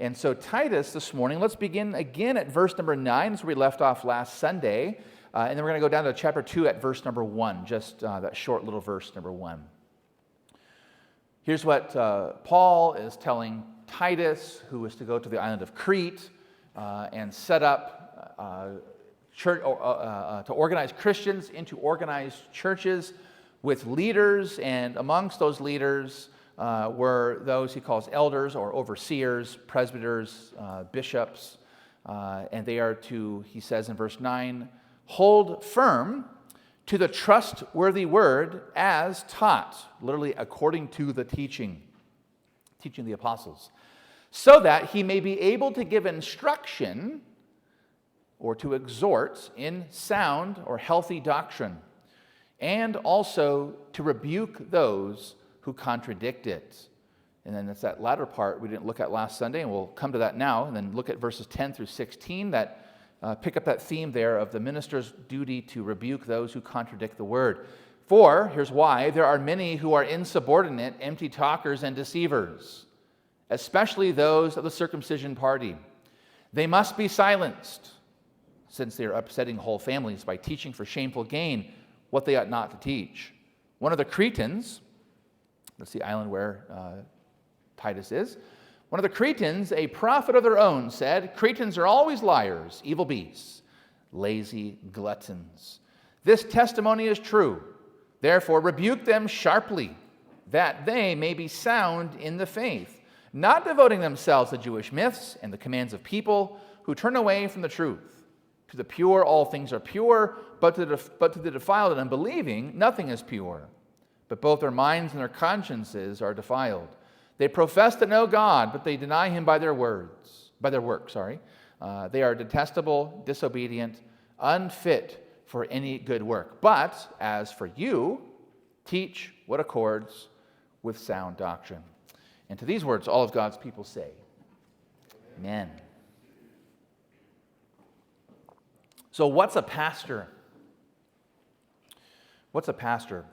And so Titus this morning, let's begin again at verse number 9, as we left off last Sunday. And then we're going to go down to chapter 2 at verse number 1, just that short little verse number 1. Here's what Paul is telling Titus, who is to go to the island of Crete and set up church, to organize Christians into organized churches with leaders, and amongst those leaders were those he calls elders or overseers, presbyters, bishops, and they are to, he says in verse 9, hold firm to the trustworthy word as taught, literally according to the teaching of the apostles, so that he may be able to give instruction or to exhort in sound or healthy doctrine, and also to rebuke those who contradict it. And then it's that latter part we didn't look at last Sunday, and we'll come to that now, and then look at verses 10 through 16 that pick up that theme there of the minister's duty to rebuke those who contradict the word. For, here's why, there are many who are insubordinate, empty talkers, and deceivers, especially those of the circumcision party. They must be silenced, since they are upsetting whole families by teaching for shameful gain what they ought not to teach. One of the Cretans, that's the island where Titus is, one of the Cretans, a prophet of their own, said, Cretans are always liars, evil beasts, lazy gluttons. This testimony is true. Therefore, rebuke them sharply, that they may be sound in the faith, not devoting themselves to Jewish myths and the commands of people who turn away from the truth. To the pure, all things are pure, but to the defiled and unbelieving, nothing is pure. But both their minds and their consciences are defiled. They profess to know God, but they deny him by their works. They are detestable, disobedient, unfit for any good work. But as for you, teach what accords with sound doctrine. And to these words, all of God's people say, Amen. So what's a pastor? What's a pastor?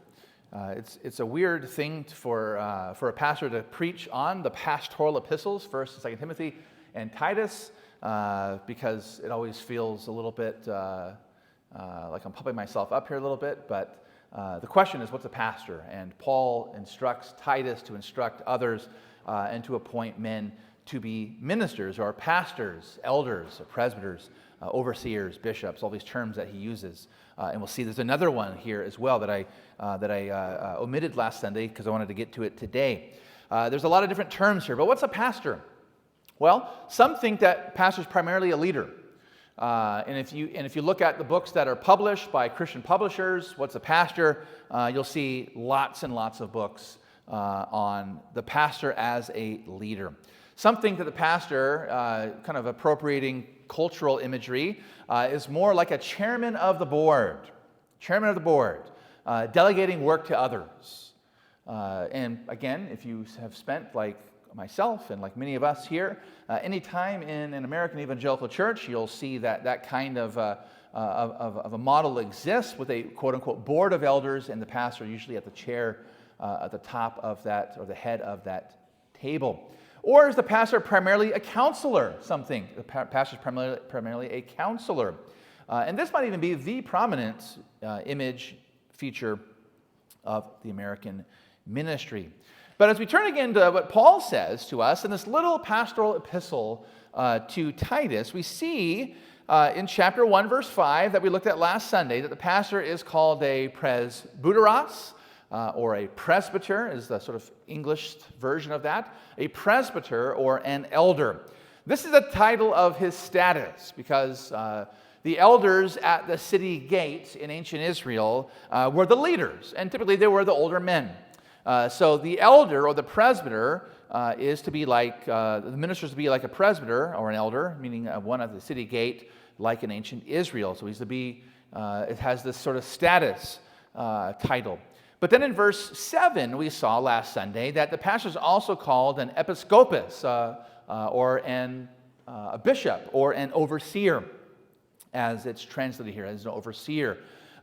It's a weird thing for a pastor to preach on the pastoral epistles, 1st and 2nd Timothy and Titus, because it always feels a little bit like I'm pumping myself up here a little bit. But the question is, what's a pastor? And Paul instructs Titus to instruct others and to appoint men to be ministers or pastors, elders, or presbyters, overseers, bishops, all these terms that he uses. And we'll see there's another one here as well that I omitted last Sunday because I wanted to get to it today. There's a lot of different terms here, but what's a pastor? Well, some think that pastor is primarily a leader. And if you look at the books that are published by Christian publishers, what's a pastor? You'll see lots and lots of books on the pastor as a leader. Some think that the pastor, kind of appropriating cultural imagery, is more like a chairman of the board, delegating work to others. And again, if you have spent, like myself and like many of us here, any time in an American evangelical church, you'll see that kind of a model exists with a quote-unquote board of elders and the pastor usually at the chair at the top of that, or the head of that table. Or is the pastor primarily a counselor? Some think the pastor is primarily a counselor. And this might even be the prominent image feature of the American ministry. But as we turn again to what Paul says to us in this little pastoral epistle to Titus, we see in chapter 1, verse 5 that we looked at last Sunday that the pastor is called a presbyteros, or a presbyter is the sort of English version of that, a presbyter or an elder. This is the title of his status because the elders at the city gate in ancient Israel were the leaders, and typically they were the older men. So the elder or the presbyter is to be like, the minister is to be like a presbyter or an elder, meaning one at the city gate, like in ancient Israel. So he's to be, it has this sort of status title. But then in verse 7, we saw last Sunday that the pastor is also called an episcopus, or a bishop, or an overseer, as it's translated here, as an overseer.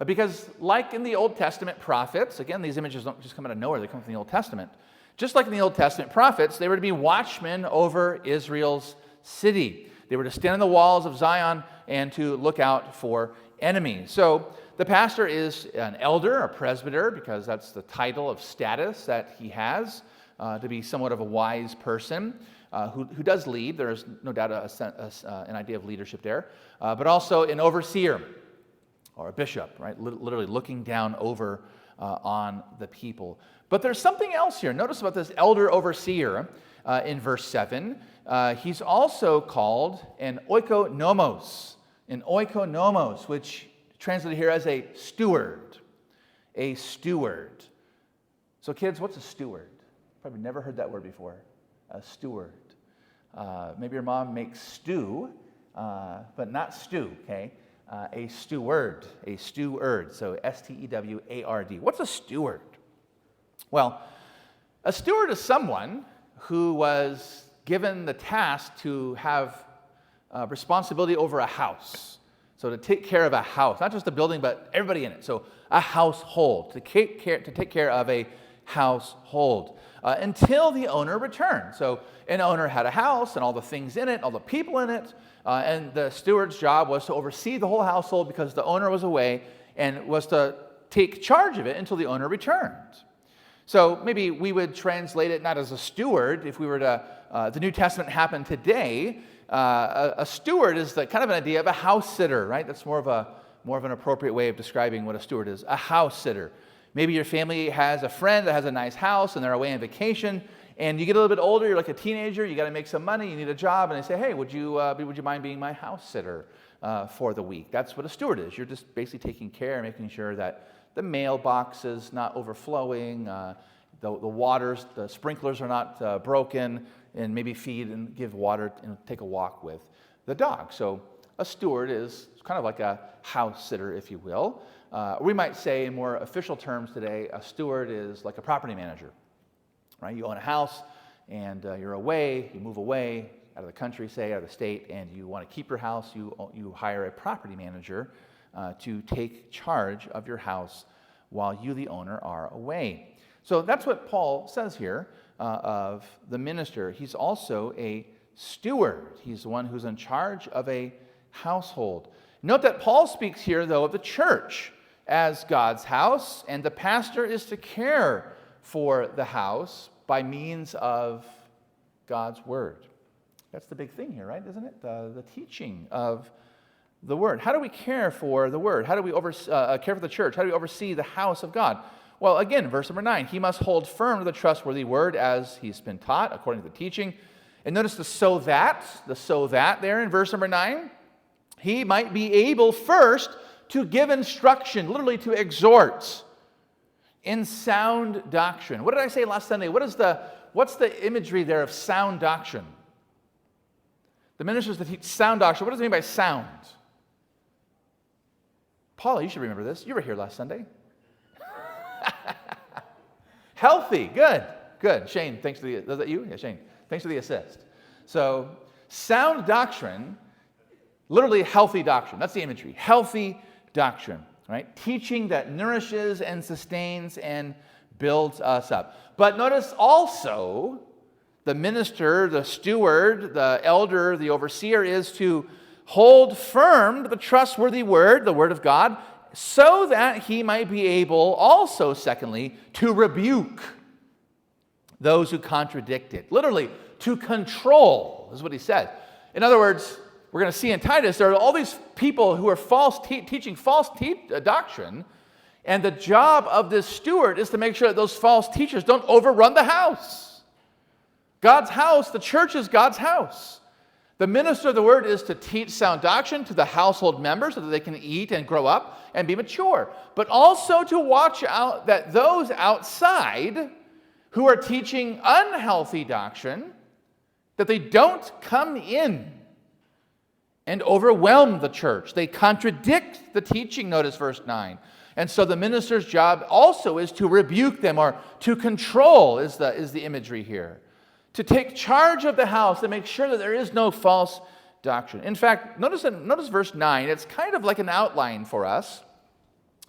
Because like in the Old Testament prophets, again, these images don't just come out of nowhere, they come from the Old Testament. Just like in the Old Testament prophets, they were to be watchmen over Israel's city. They were to stand on the walls of Zion and to look out for enemies. So the pastor is an elder, a presbyter, because that's the title of status that he has, to be somewhat of a wise person who does lead. There is no doubt an idea of leadership there. But also an overseer or a bishop, right? Literally looking down over on the people. But there's something else here. Notice about this elder overseer in verse 7. He's also called an oikonomos, which translated here as a steward. A steward. So kids, what's a steward? Probably never heard that word before. A steward. Maybe your mom makes stew, but not stew, okay? A steward. So S-T-E-W-A-R-D. What's a steward? Well, a steward is someone who was given the task to have responsibility over a house. So to take care of a house, not just a building, but everybody in it. So a household, to take care of a household until the owner returned. So an owner had a house and all the things in it, all the people in it, and the steward's job was to oversee the whole household because the owner was away and was to take charge of it until the owner returned. So maybe we would translate it not as a steward. If we were to, the New Testament happened today, a steward is kind of an idea of a house sitter, right? That's more of an appropriate way of describing what a steward is, a house sitter. Maybe your family has a friend that has a nice house and they're away on vacation, and you get a little bit older, you're like a teenager, you got to make some money, you need a job, and they say, hey, would you mind being my house sitter for the week? That's what a steward is. You're just basically taking care, making sure that the mailbox is not overflowing, the waters, the sprinklers are not broken, and maybe feed and give water and take a walk with the dog. So a steward is kind of like a house sitter, if you will. We might say in more official terms today, a steward is like a property manager, right? You own a house and you're away, you move away out of the country, say, out of the state, and you want to keep your house, you hire a property manager to take charge of your house while you, the owner, are away. So that's what Paul says here of the minister. He's also a steward. He's the one who's in charge of a household. Note that Paul speaks here, though, of the church as God's house, and the pastor is to care for the house by means of God's word. That's the big thing here, right? Isn't it? The teaching of the word. How do we care for the word? How do we care for the church? How do we oversee the house of God? Well, again, verse number 9, he must hold firm to the trustworthy word as he's been taught according to the teaching. And notice the so that there in verse number 9. He might be able first to give instruction, literally to exhort in sound doctrine. What did I say last Sunday? What's the imagery there of sound doctrine? The ministers that teach sound doctrine, what does it mean by sound? Paula, you should remember this. You were here last Sunday. Healthy, good. Shane, thanks for the, was that you? Yeah, Shane, thanks for the assist. So, sound doctrine, literally healthy doctrine. That's the imagery. Healthy doctrine, right? Teaching that nourishes and sustains and builds us up. But notice also, the minister, the steward, the elder, the overseer is to hold firm to the trustworthy word, the word of God, so that he might be able also, secondly, to rebuke those who contradict it. Literally, to control, is what he said. In other words, we're going to see in Titus, there are all these people who are teaching false doctrine, and the job of this steward is to make sure that those false teachers don't overrun the house. God's house, the church is God's house. The minister of the word is to teach sound doctrine to the household members so that they can eat and grow up and be mature, but also to watch out that those outside who are teaching unhealthy doctrine, that they don't come in and overwhelm the church. They contradict the teaching, notice verse 9. And so the minister's job also is to rebuke them, or to control is the imagery here. To take charge of the house and make sure that there is no false doctrine. In fact, notice verse 9. It's kind of like an outline for us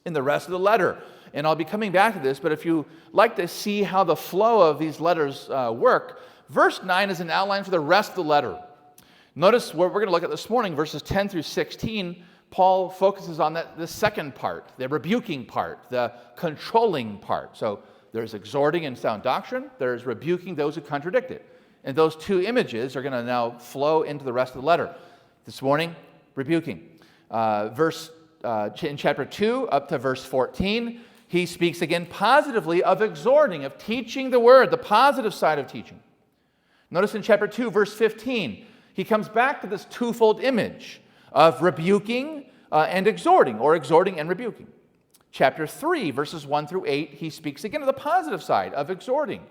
in the rest of the letter. and I'll be coming back to this, but if you like to see how the flow of these letters work, verse 9 is an outline for the rest of the letter. Notice what we're going to look at this morning, verses 10 through 16, Paul focuses on the second part, the rebuking part, the controlling part. So there's exhorting in sound doctrine, there's rebuking those who contradict it. And those two images are going to now flow into the rest of the letter. This morning, rebuking. In chapter 2 up to verse 14, he speaks again positively of exhorting, of teaching the word, the positive side of teaching. Notice in chapter 2, verse 15, he comes back to this twofold image of rebuking and exhorting, or exhorting and rebuking. Chapter 3, verses 1 through 8, he speaks again of the positive side of exhorting.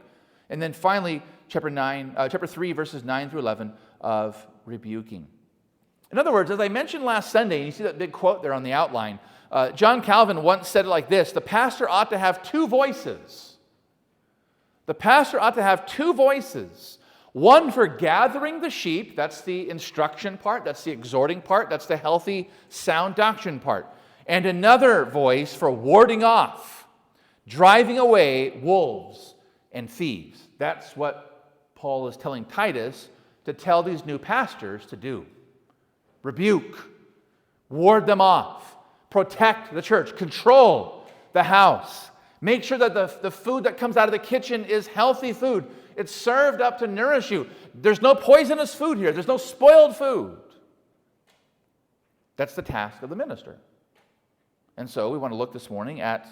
And then finally, chapter 3, verses 9 through 11, of rebuking. In other words, as I mentioned last Sunday, and you see that big quote there on the outline, John Calvin once said it like this: the pastor ought to have two voices. The pastor ought to have two voices. One for gathering the sheep, that's the instruction part, that's the exhorting part, that's the healthy, sound doctrine part. And another voice for warding off, driving away wolves and thieves. That's what Paul is telling Titus to tell these new pastors to do. Rebuke, ward them off, protect the church, control the house. Make sure that the food that comes out of the kitchen is healthy food. It's served up to nourish you. There's no poisonous food here. There's no spoiled food. That's the task of the minister. And so we want to look this morning at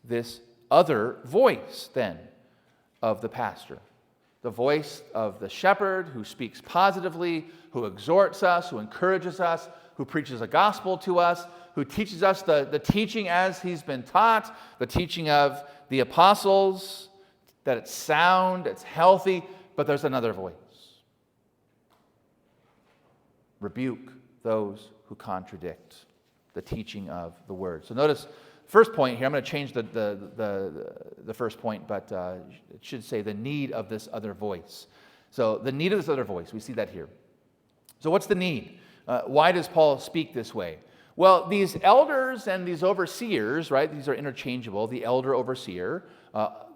this other voice then of the pastor. The voice of the shepherd who speaks positively, who exhorts us, who encourages us, who preaches a gospel to us, who teaches us the teaching as he's been taught, the teaching of the apostles, that it's sound, it's healthy, but there's another voice. Rebuke those who contradict the teaching of the word. So notice, first point here, I'm going to change the first point, but it should say the need of this other voice. So the need of this other voice, we see that here. So what's the need? Why does Paul speak this way? Well, these elders and these overseers, right, these are interchangeable, the elder overseer,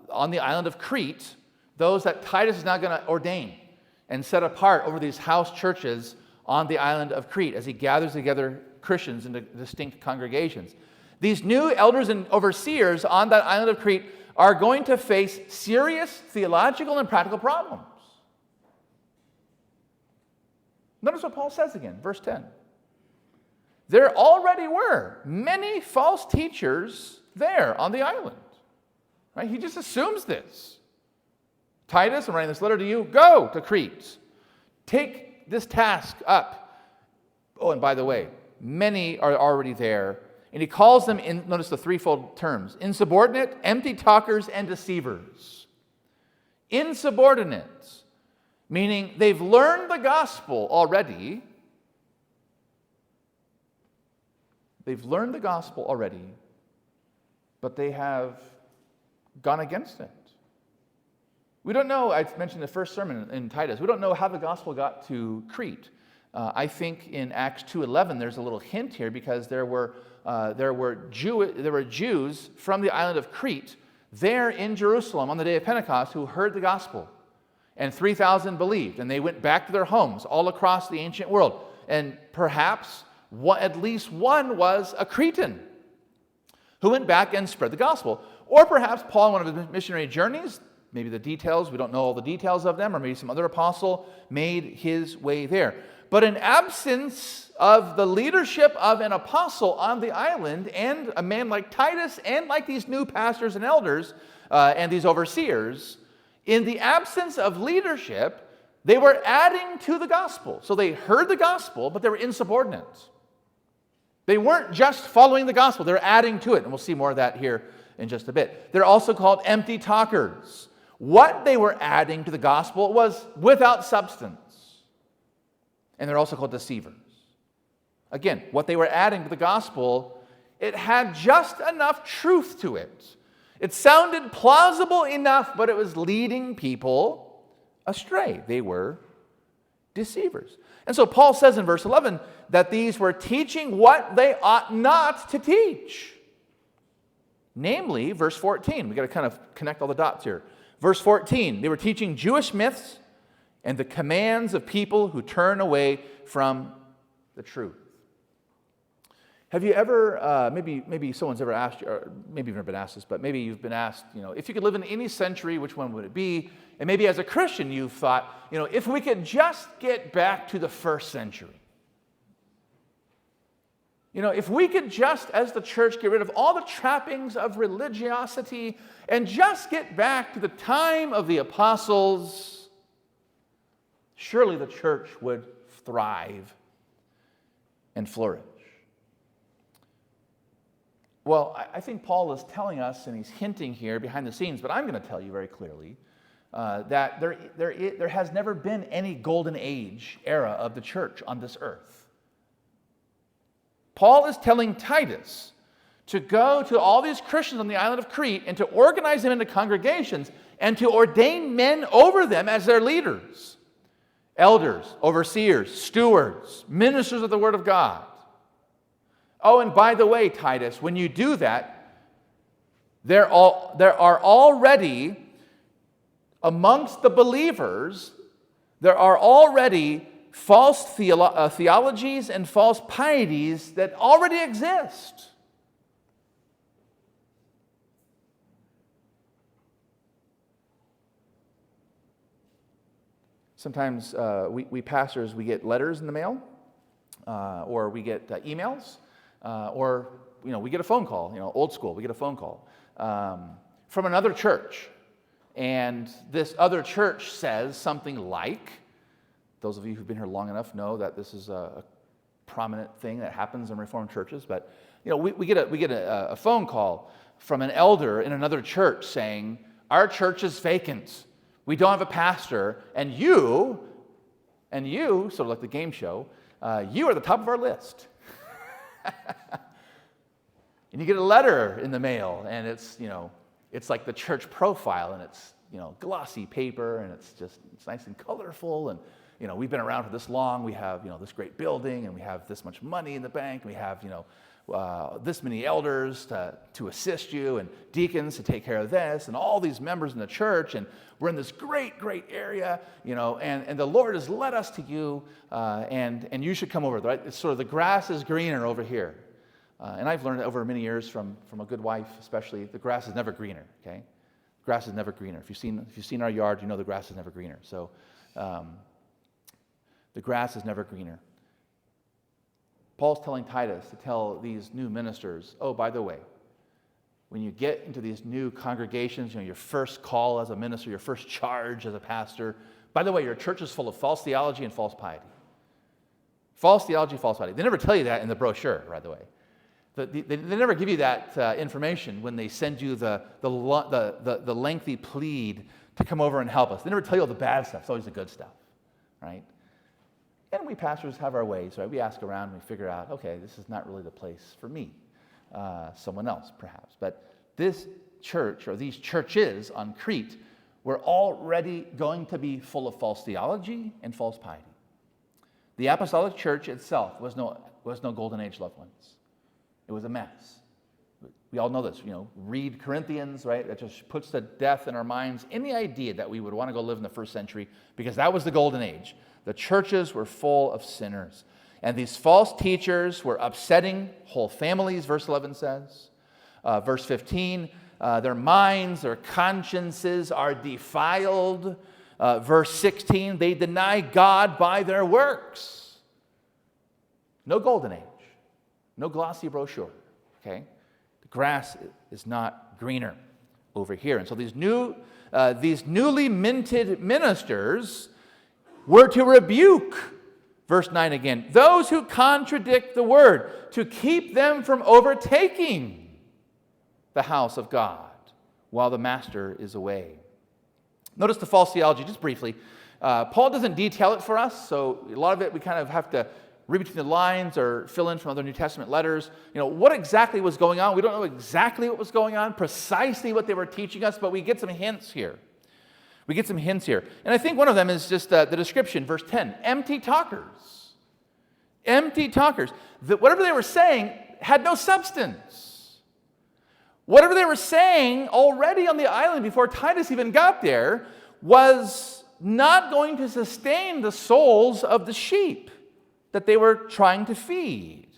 on the island of Crete, those that Titus is now going to ordain and set apart over these house churches on the island of Crete as he gathers together Christians into distinct congregations. These new elders and overseers on that island of Crete are going to face serious theological and practical problems. Notice what Paul says again, verse 10. There already were many false teachers there on the island. Right? He just assumes this. Titus, I'm writing this letter to you, go to Crete. Take this task up. Oh, and by the way, many are already there. And he calls them, notice the threefold terms, insubordinate, empty talkers, and deceivers. Insubordinate, meaning they've learned the gospel already. They've learned the gospel already, but they have gone against it. We don't know, I mentioned the first sermon in Titus, we don't know how the gospel got to Crete. I think in Acts 2:11 there's a little hint here because there were Jews from the island of Crete there in Jerusalem on the day of Pentecost who heard the gospel. And 3,000 believed, and they went back to their homes all across the ancient world. And perhaps at least one was a Cretan who went back and spread the gospel. Or perhaps Paul, on one of his missionary journeys, maybe the details, we don't know all the details of them, or maybe some other apostle made his way there. But in absence of the leadership of an apostle on the island, and a man like Titus, and like these new pastors and elders, and these overseers, in the absence of leadership, they were adding to the gospel. So they heard the gospel, but they were insubordinate. They weren't just following the gospel, they're adding to it. And we'll see more of that here in just a bit. They're also called empty talkers. What they were adding to the gospel was without substance. And they're also called deceivers. Again, what they were adding to the gospel, it had just enough truth to it. It sounded plausible enough, but it was leading people astray. They were deceivers. And so Paul says in verse 11 that these were teaching what they ought not to teach. Namely, verse 14. We've got to kind of connect all the dots here. Verse 14, they were teaching Jewish myths and the commands of people who turn away from the truth. Have you ever, maybe someone's ever asked you, or maybe you've never been asked this, but maybe you've been asked, if you could live in any century, which one would it be? And maybe as a Christian, you've thought, if we could just get back to the first century. If we could just, as the church, get rid of all the trappings of religiosity and just get back to the time of the apostles, surely the church would thrive and flourish. Well, I think Paul is telling us, and he's hinting here behind the scenes, but I'm going to tell you very clearly that there has never been any golden age era of the church on this earth. Paul is telling Titus to go to all these Christians on the island of Crete and to organize them into congregations and to ordain men over them as their leaders, elders, overseers, stewards, ministers of the word of God. Oh, and by the way, Titus, when you do that, there are already, amongst the believers, there are already false theologies and false pieties that already exist. Sometimes we pastors, we get letters in the mail, or we get emails, or we get a phone call, old school, we get a phone call from another church. And this other church says something like, those of you who've been here long enough know that this is a prominent thing that happens in Reformed churches. But we get a phone call from an elder in another church saying, our church is vacant. We don't have a pastor, and you, sort of like the game show, you are the top of our list. And you get a letter in the mail, and it's like the church profile, and it's glossy paper, and it's nice and colorful, and we've been around for this long. We have this great building, and we have this much money in the bank. And we have this many elders to assist you, and deacons to take care of this, and all these members in the church, and we're in this great area, and the Lord has led us to you, and you should come over. Right? It's sort of the grass is greener over here, and I've learned over many years from a good wife, especially, the grass is never greener. Okay, grass is never greener. If you've seen our yard, the grass is never greener. So. The grass is never greener. Paul's telling Titus to tell these new ministers, oh, by the way, when you get into these new congregations, your first call as a minister, your first charge as a pastor, by the way, your church is full of false theology and false piety. False theology, false piety. They never tell you that in the brochure, by the way. They never give you that information when they send you the lengthy plead to come over and help us. They never tell you all the bad stuff. It's always the good stuff, right? And we pastors have our ways, right? We ask around and we figure out, okay, this is not really the place for me. Someone else, perhaps. But this church, or these churches on Crete, were already going to be full of false theology and false piety. The apostolic church itself was no golden age, loved ones. It was a mess. We all know this, read Corinthians, right? That just puts to death in our minds any idea that we would want to go live in the first century, because that was the golden age. The churches were full of sinners. And these false teachers were upsetting whole families, verse 11 says. Verse 15, their minds, their consciences are defiled. Verse 16, they deny God by their works. No golden age. No glossy brochure, okay? The grass is not greener over here. And so these newly minted ministers were to rebuke, verse 9 again, those who contradict the word, to keep them from overtaking the house of God while the master is away. Notice the false theology, just briefly. Paul doesn't detail it for us, so a lot of it we kind of have to read between the lines or fill in from other New Testament letters. What exactly was going on? We don't know exactly what was going on, precisely what they were teaching us, but we get some hints here. And I think one of them is just the description, verse 10, empty talkers. Empty talkers. Whatever they were saying had no substance. Whatever they were saying already on the island before Titus even got there was not going to sustain the souls of the sheep that they were trying to feed.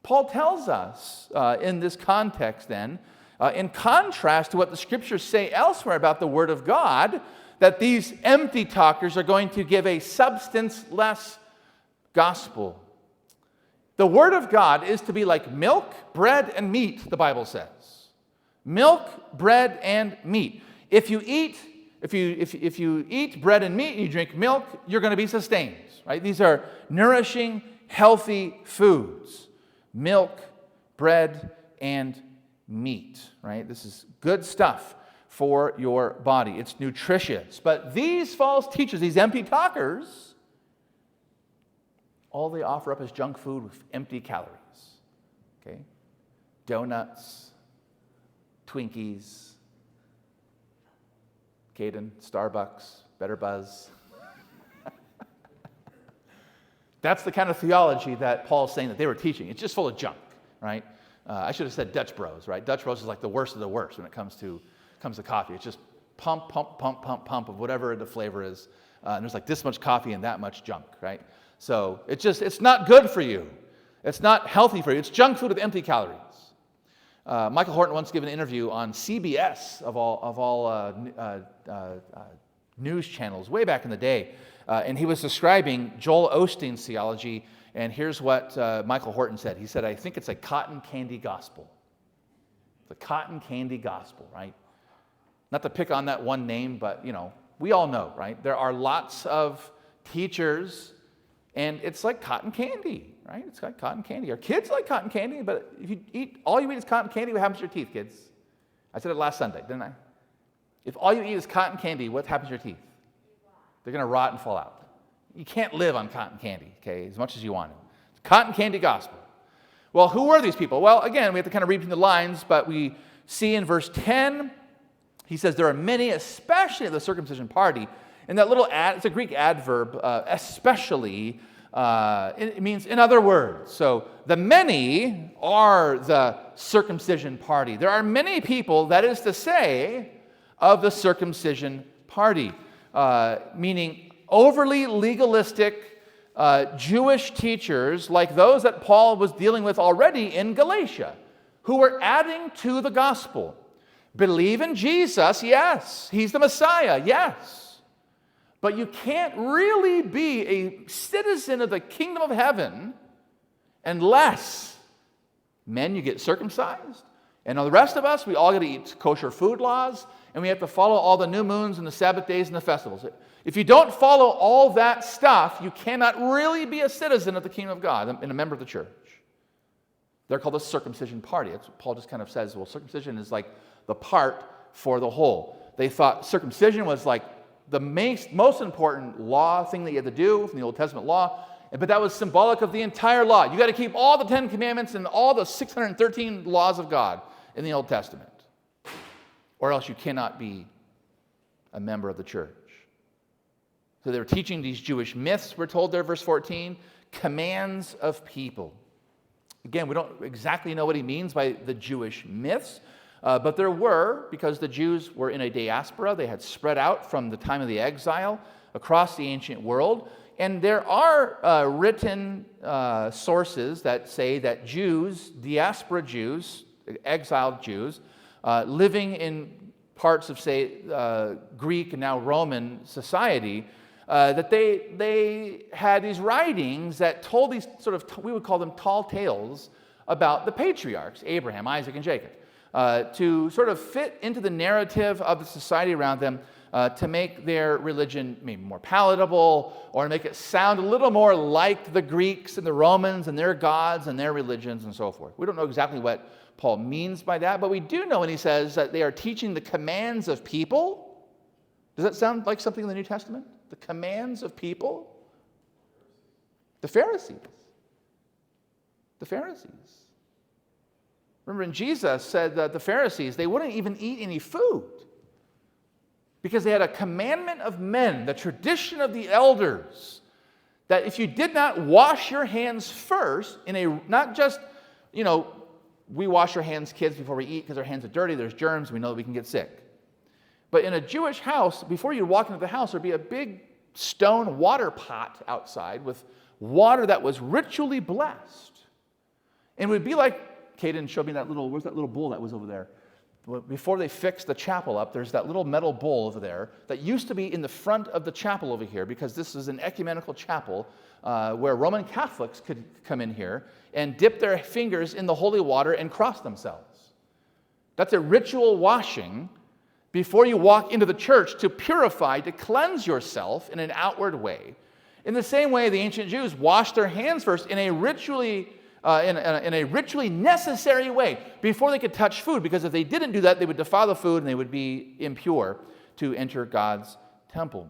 Paul tells us in this context then, in contrast to what the scriptures say elsewhere about the word of God, that these empty talkers are going to give a substance-less gospel. The word of God is to be like milk, bread, and meat, the Bible says. Milk, bread, and meat. If you eat bread and meat and you drink milk, you're going to be sustained. Right? These are nourishing, healthy foods. Milk, bread, and meat. Right? This is good stuff for your body. It's nutritious. But these false teachers, these empty talkers, all they offer up is junk food with empty calories. Okay? Donuts, Twinkies, Caden, Starbucks, Better Buzz. That's the kind of theology that Paul's saying that they were teaching. It's just full of junk, right? I should have said Dutch Bros, right? Dutch Bros is like the worst of the worst when it comes to coffee. It's just pump of whatever the flavor is. And there's like this much coffee and that much junk, right? So it's not good for you. It's not healthy for you. It's junk food with empty calories. Michael Horton once gave an interview on CBS of all news channels way back in the day, and he was describing Joel Osteen's theology. And here's what Michael Horton said. He said, "I think it's a cotton candy gospel." The cotton candy gospel, right? Not to pick on that one name, but we all know, right? There are lots of teachers, and it's like cotton candy, right? It's like cotton candy. Our kids like cotton candy, but if all you eat is cotton candy, what happens to your teeth, kids? I said it last Sunday, didn't I? If all you eat is cotton candy, what happens to your teeth? They're going to rot and fall out. You can't live on cotton candy, okay, as much as you want to. It's cotton candy gospel. Well, who were these people? Well, again, we have to kind of read between the lines, but we see in verse 10, he says, there are many, especially of the circumcision party. And that little it's a Greek adverb, especially, it means in other words. So the many are the circumcision party. There are many people, that is to say, of the circumcision party, meaning overly legalistic Jewish teachers like those that Paul was dealing with already in Galatia, who were adding to the gospel. Believe in Jesus, yes. He's the Messiah, yes. But you can't really be a citizen of the kingdom of heaven unless, men, you get circumcised. And the rest of us, we all got to eat kosher food laws, and we have to follow all the new moons and the Sabbath days and the festivals. If you don't follow all that stuff, you cannot really be a citizen of the kingdom of God and a member of the church. They're called the circumcision party. That's what Paul just kind of says, well, circumcision is like the part for the whole. They thought circumcision was like the most important law thing that you had to do from the Old Testament law, but that was symbolic of the entire law. You got to keep all the 10 commandments and all the 613 laws of God in the Old Testament, or else you cannot be a member of the church. So they were teaching these Jewish myths, we're told there, verse 14, commands of people. Again, we don't exactly know what he means by the Jewish myths, but there were, because the Jews were in a diaspora, they had spread out from the time of the exile across the ancient world, and there are written sources that say that Jews, diaspora Jews, exiled Jews, living in parts of, say, Greek and now Roman society, that they had these writings that told these sort of, we would call them tall tales about the patriarchs, Abraham, Isaac, and Jacob, to sort of fit into the narrative of the society around them, to make their religion maybe more palatable, or to make it sound a little more like the Greeks and the Romans and their gods and their religions and so forth. We don't know exactly what Paul means by that, but we do know when he says that they are teaching the commands of people. Does that sound like something in the New Testament? The commands of people? The Pharisees. The Pharisees. Remember, when Jesus said that the Pharisees, they wouldn't even eat any food because they had a commandment of men, the tradition of the elders, that if you did not wash your hands first in a, not just, we wash our hands, kids, before we eat because our hands are dirty, there's germs, we know that we can get sick. But in a Jewish house, before you walk into the house, there'd be a big stone water pot outside with water that was ritually blessed. And it would be like, Caden showed me where's that little bowl that was over there? Before they fixed the chapel up, there's that little metal bowl over there that used to be in the front of the chapel over here, because this is an ecumenical chapel where Roman Catholics could come in here and dip their fingers in the holy water and cross themselves. That's a ritual washing before you walk into the church to purify, to cleanse yourself in an outward way. In the same way, the ancient Jews washed their hands first in a ritually necessary way before they could touch food, because if they didn't do that, they would defile the food and they would be impure to enter God's temple.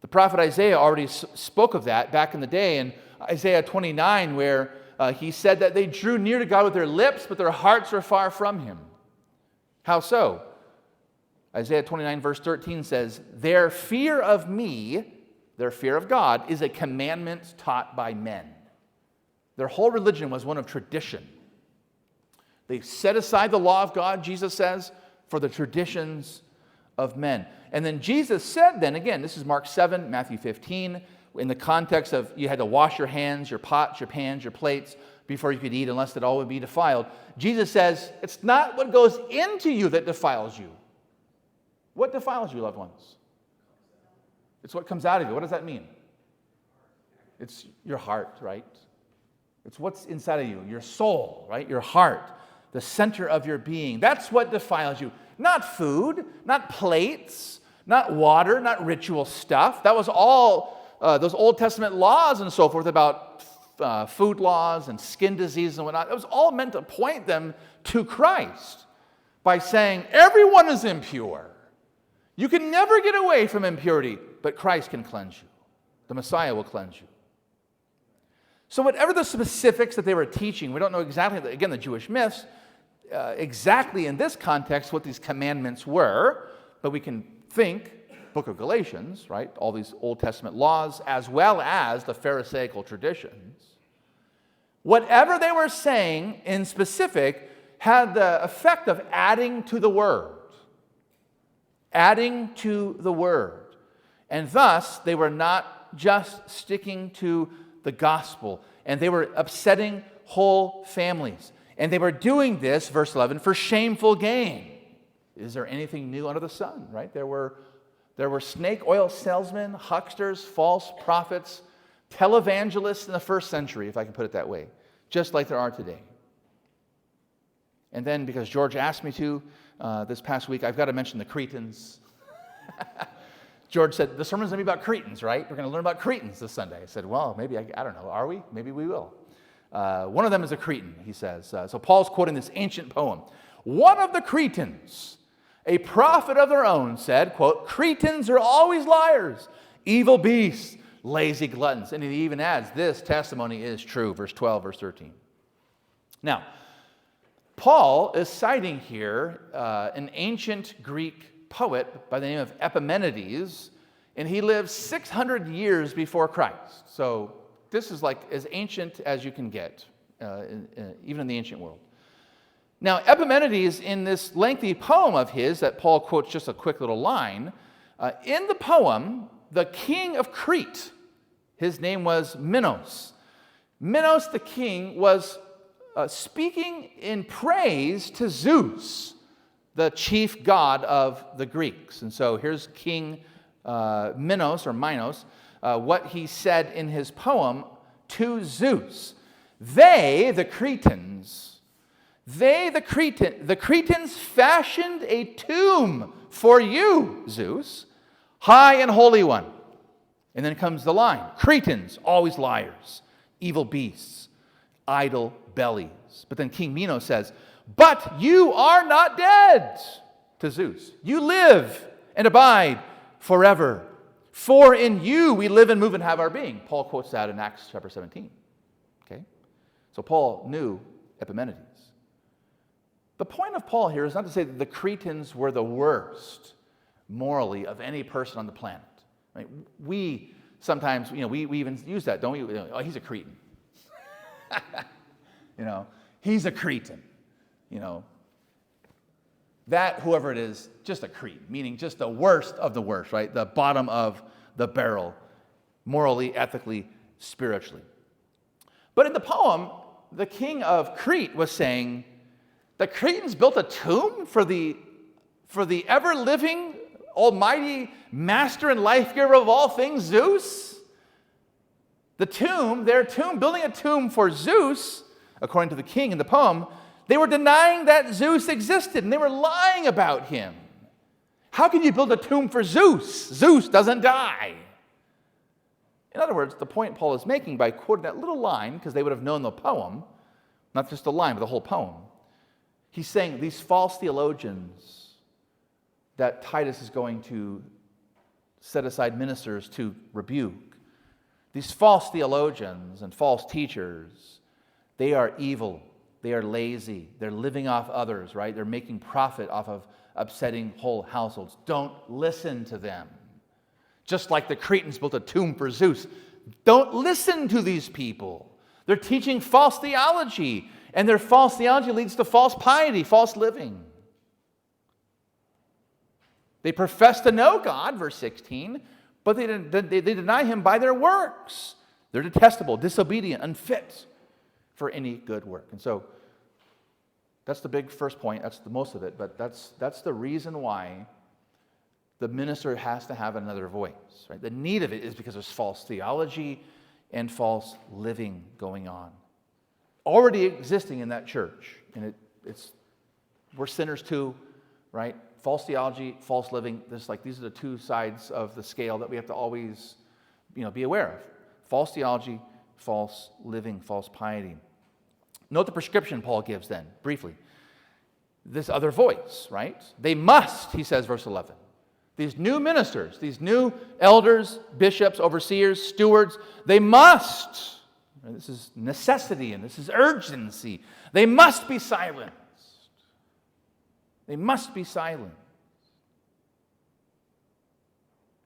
The prophet Isaiah already spoke of that back in the day in Isaiah 29, where he said that they drew near to God with their lips, but their hearts were far from him. How so? Isaiah 29 verse 13 says, their fear of me, their fear of God, is a commandment taught by men. Their whole religion was one of tradition. They set aside the law of God, Jesus says, for the traditions of men. And then Jesus said then, again, this is Mark 7, Matthew 15, in the context of you had to wash your hands, your pots, your pans, your plates before you could eat, unless it all would be defiled. Jesus says, it's not what goes into you that defiles you. What defiles you, loved ones? It's what comes out of you. What does that mean? It's your heart, right? It's what's inside of you, your soul, right? Your heart, the center of your being. That's what defiles you. Not food, not plates, not water, not ritual stuff. That was all those Old Testament laws and so forth about food laws and skin disease and whatnot. It was all meant to point them to Christ by saying, everyone is impure. You can never get away from impurity, but Christ can cleanse you. The Messiah will cleanse you. So whatever the specifics that they were teaching, we don't know exactly, again, the Jewish myths, exactly in this context what these commandments were, but we can think, book of Galatians, right, all these Old Testament laws, as well as the Pharisaical traditions. Whatever they were saying in specific had the effect of adding to the word. Adding to the word. And thus, they were not just sticking to the gospel, and they were upsetting whole families. And they were doing this, verse 11, for shameful gain. Is there anything new under the sun, right? There were snake oil salesmen, hucksters, false prophets, televangelists in the first century, if I can put it that way, just like there are today. And then, because George asked me to this past week, I've got to mention the Cretans. George said, the sermon's going to be about Cretans, right? We're going to learn about Cretans this Sunday. I said, well, maybe, I don't know, are we? Maybe we will. One of them is a Cretan, he says. So Paul's quoting this ancient poem. One of the Cretans, a prophet of their own, said, quote, Cretans are always liars, evil beasts, lazy gluttons. And he even adds, this testimony is true, verse 12, verse 13. Now, Paul is citing here an ancient Greek poet by the name of Epimenides, and he lived 600 years before Christ. So this is like as ancient as you can get, even in the ancient world. Now, Epimenides, in this lengthy poem of his that Paul quotes just a quick little line, in the poem, the king of Crete, his name was Minos. Minos the king was speaking in praise to Zeus, the chief god of the Greeks. And so here's King Minos, what he said in his poem to Zeus. The Cretans fashioned a tomb for you, Zeus, high and holy one. And then comes the line, Cretans, always liars, evil beasts, idle bellies. But then King Minos says, but you are not dead, to Zeus. You live and abide forever. For in you we live and move and have our being. Paul quotes that in Acts chapter 17. Okay? So Paul knew Epimenides. The point of Paul here is not to say that the Cretans were the worst morally of any person on the planet. Right? We sometimes, we even use that, don't we? Oh, he's a Cretan. He's a Cretan. That, whoever it is, just a Cretan, meaning just the worst of the worst, right? The bottom of the barrel, morally, ethically, spiritually. But in the poem, the king of Crete was saying, the Cretans built a tomb for the ever-living, almighty master and life-giver of all things, Zeus? Their tomb, building a tomb for Zeus, according to the king in the poem, they were denying that Zeus existed, and they were lying about him. How can you build a tomb for Zeus? Zeus doesn't die. In other words, the point Paul is making by quoting that little line, because they would have known the poem, not just the line, but the whole poem, he's saying these false theologians that Titus is going to set aside ministers to rebuke, these false theologians and false teachers, they are evil. They are lazy. They're living off others, right? They're making profit off of upsetting whole households. Don't listen to them. Just like the Cretans built a tomb for Zeus. Don't listen to these people. They're teaching false theology, and their false theology leads to false piety, false living. They profess to know God, verse 16, but they deny him by their works. They're detestable, disobedient, unfit for any good work. And so that's the big first point. That's the most of it. But that's the reason why the minister has to have another voice. Right? The need of it is because there's false theology and false living going on, already existing in that church. And we're sinners too, right? False theology, false living. These are the two sides of the scale that we have to always, be aware of. False theology, false living, false piety. Note the prescription Paul gives then, briefly. This other voice, right? They must, he says, verse 11. These new ministers, these new elders, bishops, overseers, stewards, they must. And this is necessity and this is urgency. They must be silenced. They must be silenced.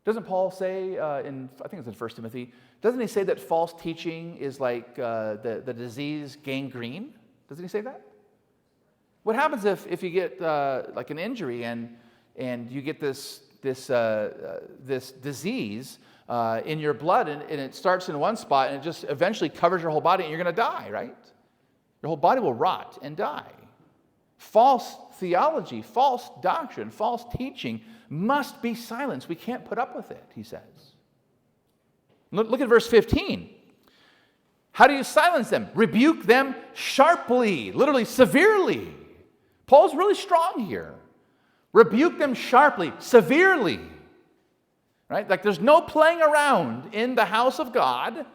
Doesn't Paul say I think it's in 1 Timothy, doesn't he say that false teaching is like the disease gangrene? Doesn't he say that? What happens if you get like an injury and you get this disease in your blood and it starts in one spot and it just eventually covers your whole body and you're going to die, right? Your whole body will rot and die. False theology, false doctrine, false teaching must be silenced. We can't put up with it, he says. Look at verse 15. How do you silence them? Rebuke them sharply, literally severely. Paul's really strong here. Rebuke them sharply, severely. Right? Like there's no playing around in the house of God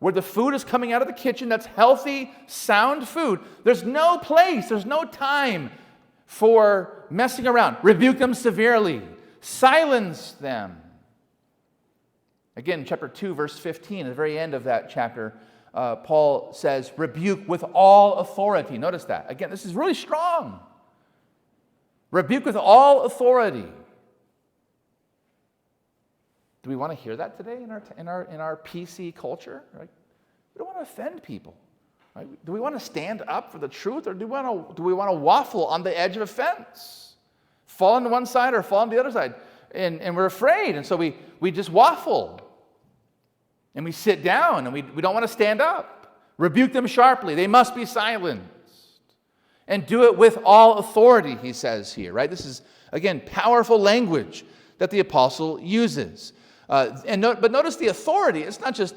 where the food is coming out of the kitchen that's healthy, sound food. There's no place, there's no time for messing around. Rebuke them severely. Silence them. Again, chapter 2, verse 15, at the very end of that chapter, Paul says, rebuke with all authority. Notice that. Again, this is really strong. Rebuke with all authority. Do we want to hear that today in our PC culture? Right? We don't want to offend people. Right? Do we want to stand up for the truth, or do we want to waffle on the edge of a fence? Fall on one side or fall on the other side? And we're afraid, and so we just waffle. And we sit down, and we don't want to stand up. Rebuke them sharply. They must be silenced. And do it with all authority, he says here, right? This is, again, powerful language that the apostle uses. But notice the authority. It's not just,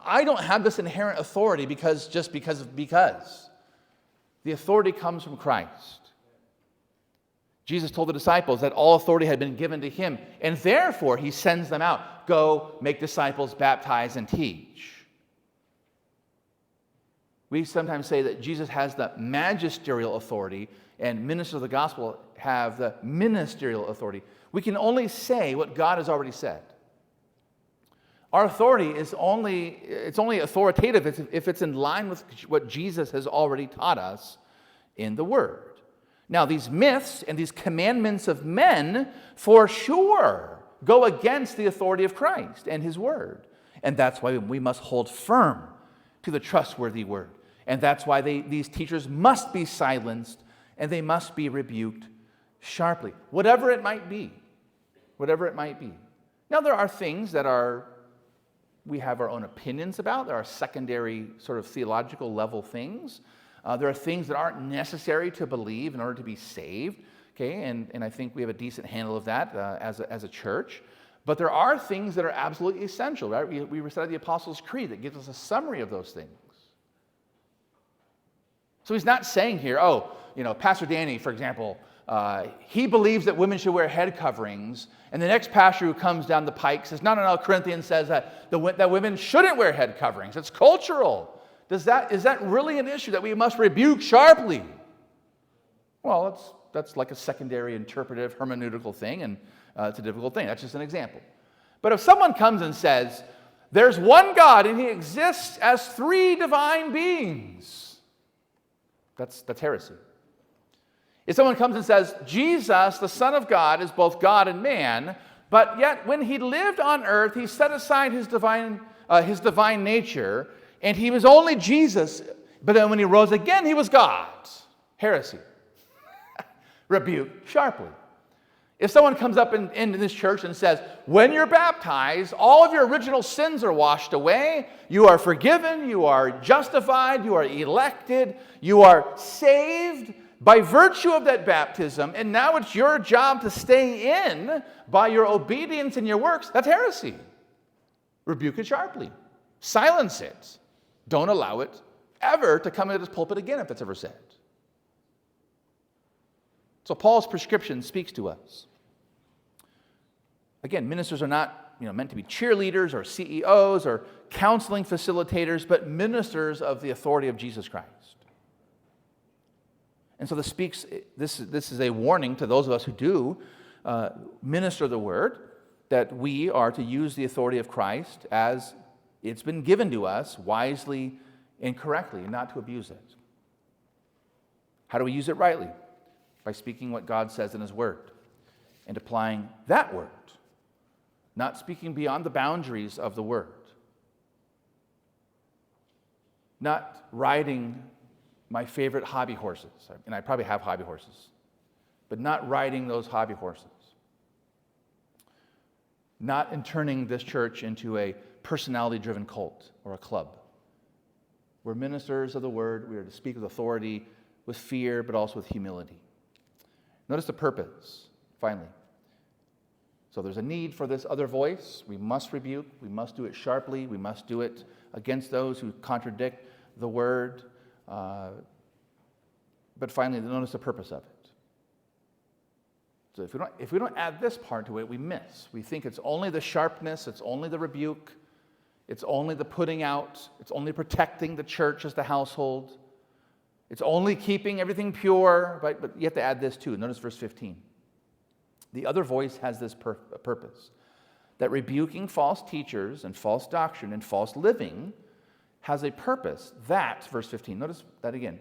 I don't have this inherent authority because. The authority comes from Christ. Jesus told the disciples that all authority had been given to him, and therefore he sends them out. Go, make disciples, baptize, and teach. We sometimes say that Jesus has the magisterial authority, and ministers of the gospel have the ministerial authority. We can only say what God has already said. Our authority is only authoritative if it's in line with what Jesus has already taught us in the Word. Now, these myths and these commandments of men, for sure, go against the authority of Christ and his Word. And that's why we must hold firm to the trustworthy Word. And that's why these teachers must be silenced and they must be rebuked sharply, whatever it might be. Whatever it might be. Now, there are things that we have our own opinions about. There are secondary sort of theological level things. There are things that aren't necessary to believe in order to be saved. Okay, and I think we have a decent handle of that as a church. But there are things that are absolutely essential, right? We recited the Apostles' Creed that gives us a summary of those things. So he's not saying here, Pastor Danny, for example, he believes that women should wear head coverings, and the next pastor who comes down the pike says, no, Corinthians says that women shouldn't wear head coverings. It's cultural. Is that really an issue that we must rebuke sharply? Well, that's like a secondary interpretive hermeneutical thing, and it's a difficult thing. That's just an example. But if someone comes and says, there's one God and he exists as three divine beings, that's heresy. If someone comes and says, Jesus, the Son of God, is both God and man, but yet when he lived on earth, he set aside his divine nature, and he was only Jesus, but then when he rose again, he was God. Heresy. Rebuke sharply. If someone comes up in this church and says, when you're baptized, all of your original sins are washed away, you are forgiven, you are justified, you are elected, you are saved by virtue of that baptism, and now it's your job to stay in by your obedience and your works, that's heresy. Rebuke it sharply. Silence it. Don't allow it ever to come into this pulpit again if it's ever said. So Paul's prescription speaks to us. Again, ministers are not meant to be cheerleaders or CEOs or counseling facilitators, but ministers of the authority of Jesus Christ. And so this is a warning to those of us who do minister the word, that we are to use the authority of Christ as it's been given to us wisely and correctly, and not to abuse it. How do we use it rightly? By speaking what God says in his word and applying that word, not speaking beyond the boundaries of the word, not riding my favorite hobby horses, and I probably have hobby horses, but not riding those hobby horses, not turning this church into a personality-driven cult or a club. We're ministers of the word. We are to speak with authority, with fear, but also with humility. Notice the purpose, finally. So there's a need for this other voice. We must rebuke. We must do it sharply. We must do it against those who contradict the word. But finally, notice the purpose of it. So if we don't add this part to it, we miss. We think it's only the sharpness, it's only the rebuke, it's only the putting out, it's only protecting the church as the household. It's only keeping everything pure, right? But you have to add this too. Notice verse 15. The other voice has this purpose, that rebuking false teachers and false doctrine and false living has a purpose. That, verse 15, notice that again.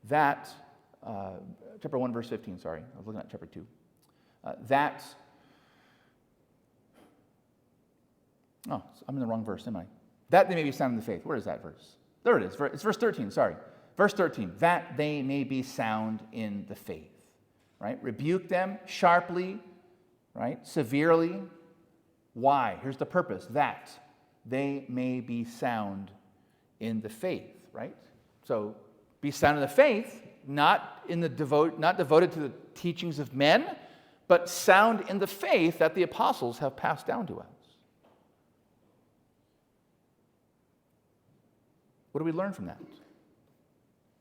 That, chapter 1, verse 15, sorry. I was looking at chapter 2. I'm in the wrong verse, am I? That they may be sound in the faith. Where is that verse? There it is. It's verse 13, sorry. Verse 13, that they may be sound in the faith, right? Rebuke them sharply, right? Severely. Why? Here's the purpose, that they may be sound in the faith, right? So be sound in the faith, not devoted to the teachings of men, but sound in the faith that the apostles have passed down to us. What do we learn from that?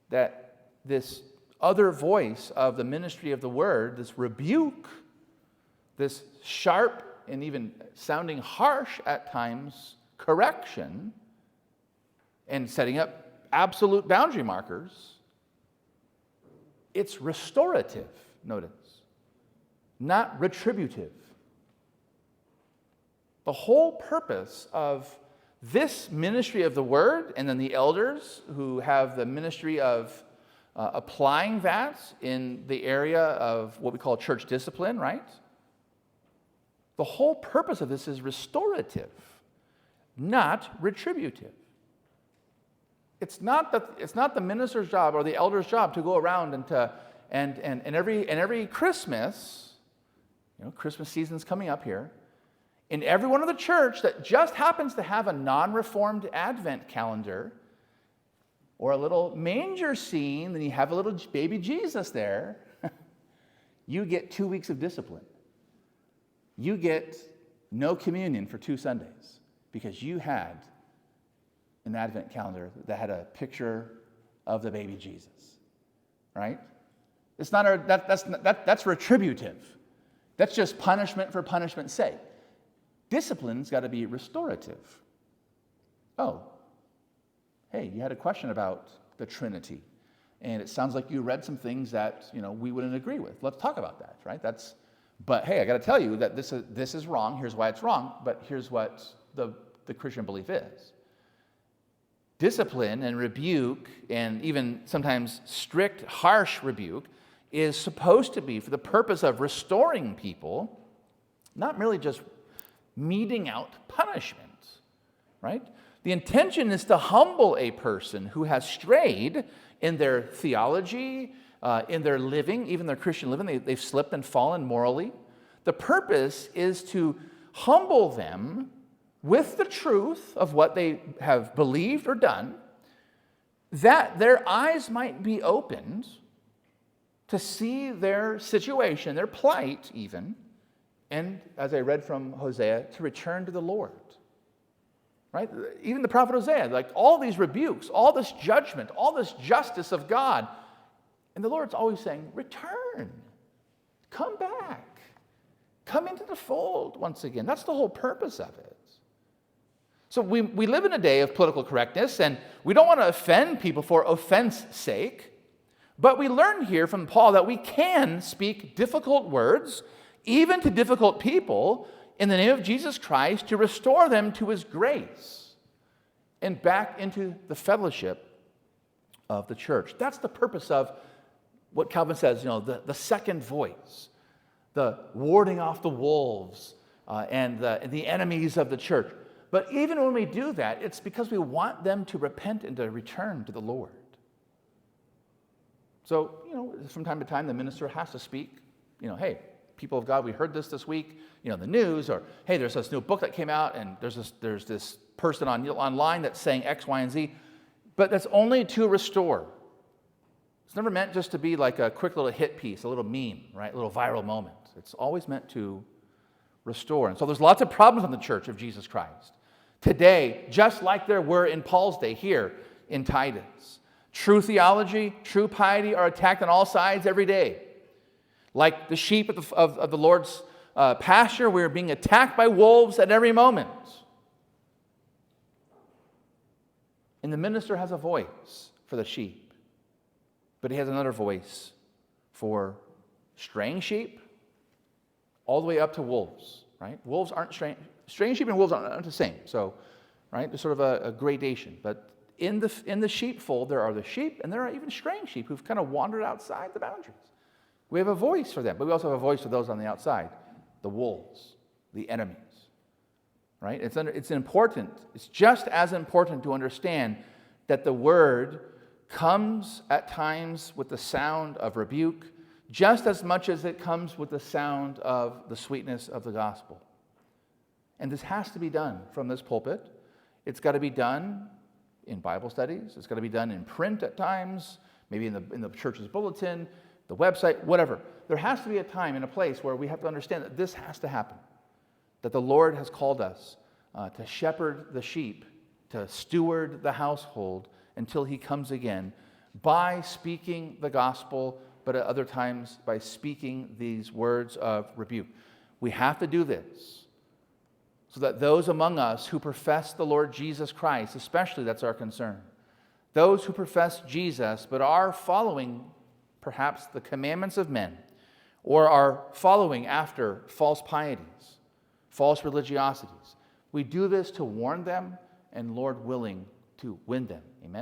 That this other voice of the ministry of the word, this rebuke, this sharp and even sounding harsh at times correction, and setting up absolute boundary markers, it's restorative, notice, not retributive. The whole purpose of this ministry of the word, and then the elders who have the ministry of applying that in the area of what we call church discipline, right? The whole purpose of this is restorative, not retributive. It's not the minister's job or the elder's job to go around and every Christmas, Christmas season's coming up here, in every one of the church that just happens to have a non-reformed Advent calendar or a little manger scene, and you have a little baby Jesus there, you get 2 weeks of discipline. You get no communion for 2 Sundays because you had an Advent calendar that had a picture of the baby Jesus, right? It's not that's retributive. That's just punishment for punishment's sake. Discipline's got to be restorative. Oh, hey, you had a question about the Trinity, and it sounds like you read some things that we wouldn't agree with. Let's talk about that, right? But hey, I got to tell you that this is wrong. Here's why it's wrong. But here's what the Christian belief is. Discipline and rebuke, and even sometimes strict, harsh rebuke, is supposed to be for the purpose of restoring people, not merely just meting out punishment, right? The intention is to humble a person who has strayed in their theology, in their living, even their Christian living. They've slipped and fallen morally. The purpose is to humble them with the truth of what they have believed or done, that their eyes might be opened to see their situation, their plight even, and, as I read from Hosea, to return to the Lord. Right? Even the prophet Hosea, like all these rebukes, all this judgment, all this justice of God, and the Lord's always saying, return, come back, come into the fold once again. That's the whole purpose of it. So we live in a day of political correctness, and we don't want to offend people for offense sake, but we learn here from Paul that we can speak difficult words, even to difficult people, in the name of Jesus Christ, to restore them to his grace and back into the fellowship of the church. That's the purpose of what Calvin says, the second voice, the warding off the wolves and the enemies of the church. But even when we do that, it's because we want them to repent and to return to the Lord. So, from time to time, the minister has to speak, hey, people of God, we heard this week, the news, or hey, there's this new book that came out, and there's this person online that's saying X, Y, and Z, but that's only to restore. It's never meant just to be like a quick little hit piece, a little meme, right? A little viral moment. It's always meant to restore. And so there's lots of problems in the church of Jesus Christ today, just like there were in Paul's day here in Titus. True theology, true piety are attacked on all sides every day. Like the sheep of the Lord's pasture, we're being attacked by wolves at every moment. And the minister has a voice for the sheep, but he has another voice for straying sheep all the way up to wolves, right? Wolves aren't straying sheep and wolves aren't the same. So, right, there's sort of a gradation. But in the sheepfold, there are the sheep, and there are even straying sheep who've kind of wandered outside the boundaries. We have a voice for them, but we also have a voice for those on the outside, the wolves, the enemies, right? It's just as important to understand that the word comes at times with the sound of rebuke, just as much as it comes with the sound of the sweetness of the gospel. And this has to be done from this pulpit. It's got to be done in Bible studies. It's got to be done in print at times, maybe in the church's bulletin, the website, whatever. There has to be a time and a place where we have to understand that this has to happen, that the Lord has called us to shepherd the sheep, to steward the household until he comes again by speaking the gospel, but at other times by speaking these words of rebuke. We have to do this so that those among us who profess the Lord Jesus Christ, especially that's our concern, those who profess Jesus but are following perhaps the commandments of men, or are following after false pieties, false religiosities. We do this to warn them and, Lord willing, to win them. Amen.